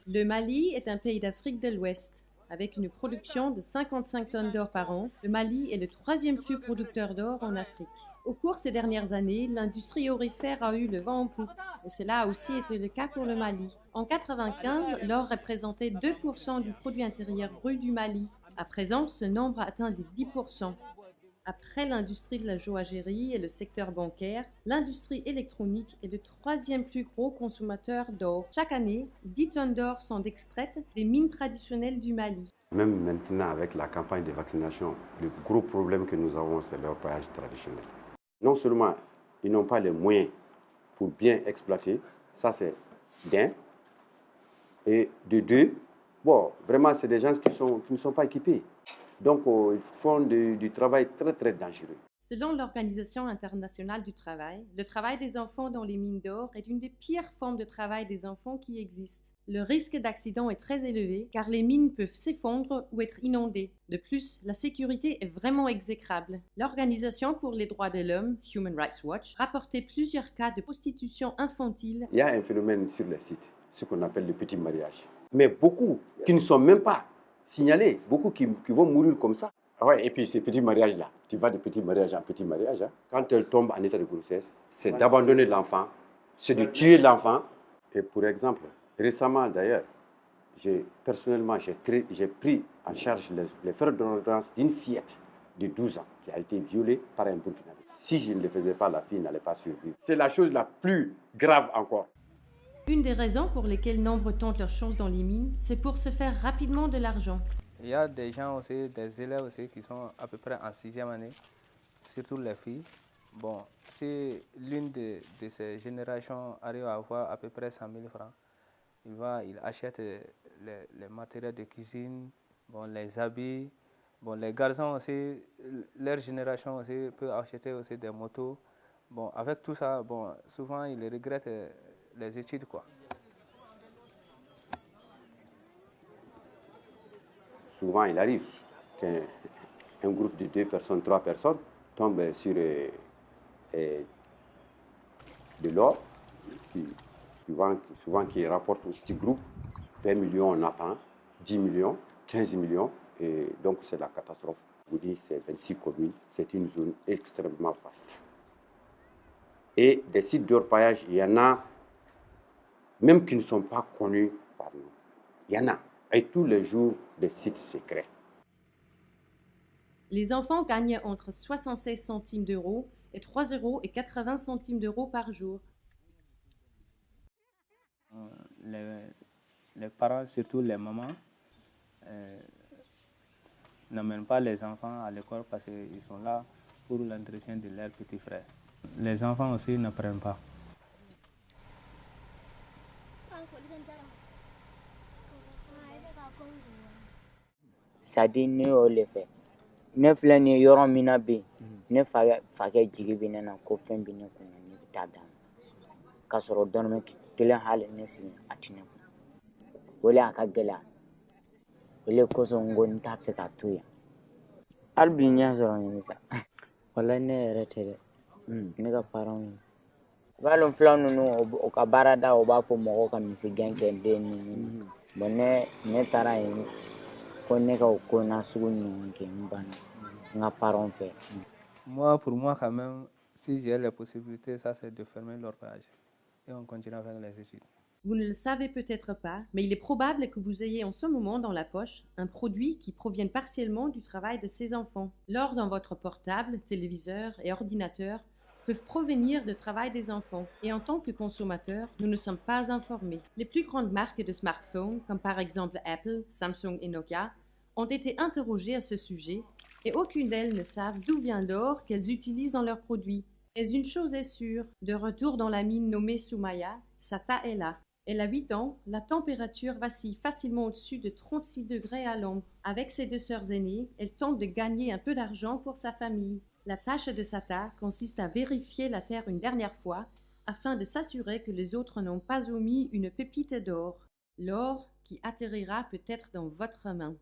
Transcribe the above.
Le Mali est un pays d'Afrique de l'Ouest. Avec une production de 55 tonnes d'or par an, le Mali est le troisième plus producteur d'or en Afrique. Au cours de ces dernières années, l'industrie aurifère a eu le vent en poupe, et cela a aussi été le cas pour le Mali. En 1995, l'or représentait 2% du produit intérieur brut du Mali. À présent, ce nombre a atteint les 10%. Après l'industrie de la joaillerie et le secteur bancaire, l'industrie électronique est le troisième plus gros consommateur d'or. Chaque année, 10 tonnes d'or sont extraites des mines traditionnelles du Mali. Même maintenant, avec la campagne de vaccination, le gros problème que nous avons, c'est l'orpaillage traditionnel. Non seulement ils n'ont pas les moyens pour bien exploiter, ça c'est d'un, et de deux, vraiment c'est des gens qui ne sont pas équipés. Donc, ils font du travail très, très dangereux. Selon l'Organisation internationale du travail, le travail des enfants dans les mines d'or est une des pires formes de travail des enfants qui existent. Le risque d'accident est très élevé car les mines peuvent s'effondrer ou être inondées. De plus, la sécurité est vraiment exécrable. L'Organisation pour les droits de l'homme, Human Rights Watch, rapportait plusieurs cas de prostitution infantile. Il y a un phénomène sur les sites, ce qu'on appelle le petit mariage. Mais beaucoup qui ne sont même pas signalés, beaucoup qui vont mourir comme ça. Ouais, et puis ces petits mariages-là, tu vas de petit mariage en petit mariage, hein. Quand elle tombe en état de grossesse, c'est d'abandonner l'enfant, c'est de tuer l'enfant. Et pour exemple, récemment d'ailleurs, personnellement, j'ai pris en charge les frais d'ordonnance d'une fillette de 12 ans qui a été violée par un Burkinabé. Si je ne le faisais pas, la fille n'allait pas survivre. C'est la chose la plus grave encore. Une des raisons pour lesquelles nombre tentent leur chance dans les mines, c'est pour se faire rapidement de l'argent. Il y a des gens aussi, des élèves aussi qui sont à peu près en 6e année, surtout les filles. Bon, si l'une de ces générations arrive à avoir à peu près 100 000 francs, il achète les matériels de cuisine, bon, les habits. Bon, les garçons aussi, leur génération aussi peut acheter aussi des motos. Bon, avec tout ça, bon, souvent ils regrettent les études, quoi. Souvent, il arrive qu'un groupe de 2 personnes, 3 personnes tombe sur de l'or, souvent qui rapporte au petit groupe 20 millions on attend, 10 millions, 15 millions, et donc c'est la catastrophe. Je vous dis, c'est 26 communes, c'est une zone extrêmement vaste. Et des sites d'orpaillage, il y en a même qui ne sont pas connus par nous. Il y en a. Et tous les jours, des sites secrets. Les enfants gagnent entre 76 centimes d'euros et 3,80 € par jour. Les parents, surtout les mamans, n'amènent pas les enfants à l'école parce qu'ils sont là pour l'entretien de leurs petits frères. Les enfants aussi n'apprennent pas. Sadi ne y'o le fɛ ne filɛ nin ye yɔrɔ min na bi ne fakɛ jigi bɛ ne na ko fɛn bɛ ne kun na ne bɛ taa d'a ma k'a sɔrɔ dɔrɔmɛ kelen hali ne sigi a tɛ ne kun o le a ka gɛlɛya o le kosɔn n ko n t'a fɛ ka to yan hali bi n y'a sɔrɔ ɲini sa walayi ne yɛrɛ tɛ dɛ ne ka parents i b'a dɔn filan ninnu o ka baarada o b'a fɔ mɔgɔw ka misigɛn kɛ den ninnu bon ne taara yen Moi, pour moi, quand même, si j'ai la possibilité, ça c'est de fermer l'orpaillage et on continue avec les études. Vous ne le savez peut-être pas, mais il est probable que vous ayez en ce moment dans la poche un produit qui provient partiellement du travail de ces enfants. L'or dans votre portable, téléviseur et ordinateur peuvent provenir du travail des enfants. Et en tant que consommateurs, nous ne sommes pas informés. Les plus grandes marques de smartphones, comme par exemple Apple, Samsung et Nokia, ont été interrogées à ce sujet et aucune d'elles ne savent d'où vient l'or qu'elles utilisent dans leurs produits. Mais une chose est sûre, de retour dans la mine nommée Soumaya, Sata est là. Elle a 8 ans, la température vacille facilement au-dessus de 36 degrés à l'ombre. Avec ses 2 sœurs aînées, elle tente de gagner un peu d'argent pour sa famille. La tâche de Sata consiste à vérifier la terre une dernière fois afin de s'assurer que les autres n'ont pas omis une pépite d'or. L'or qui atterrira peut-être dans votre main.